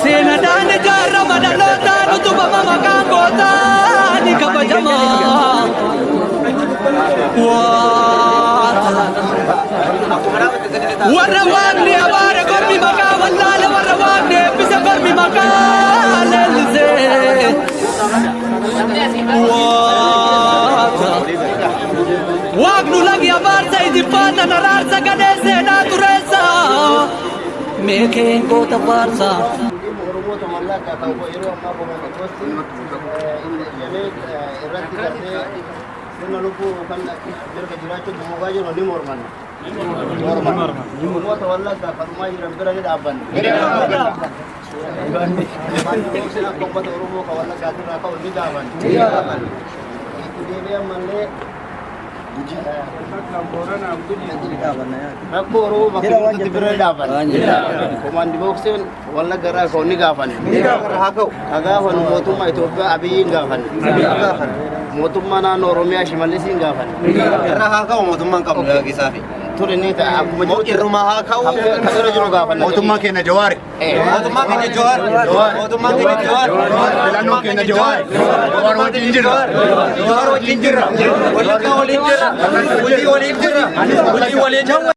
Sena dane jarra madalota rutuba mama kangota ni kabajama warra wagni abare korbi maka wallale warra wagni bisa korbi maka lelze wagnu lagi abarsa idifata nararsa gadese naturesa meke kota farsa Sena lupu kan mereka jiracu semoga aja noni morman. Morman. Semua tawalla ka farma hiram berani daban. Gandi. Mandu sena kombat urumo kawalla gatur ka udi daban. Itu dia manle Nakboro makin itu berani daban. Komandi boxen walla gara kau ni gavan. Agafan motuma Ethiopia abiyin gavan. Motumana Oromia shimalisi ngafan. Raha kau motumman kam lagi safi. Tore ni ta aku mau rumah kau kasur jero ngafan. Motumman kena jawar. Motumman kena jawar. Motumman kena jawar. Belano kena jawar. Jawar wajib injir. Jawar wajib injir. Wali kau injir. Wali injir. Wali jawar.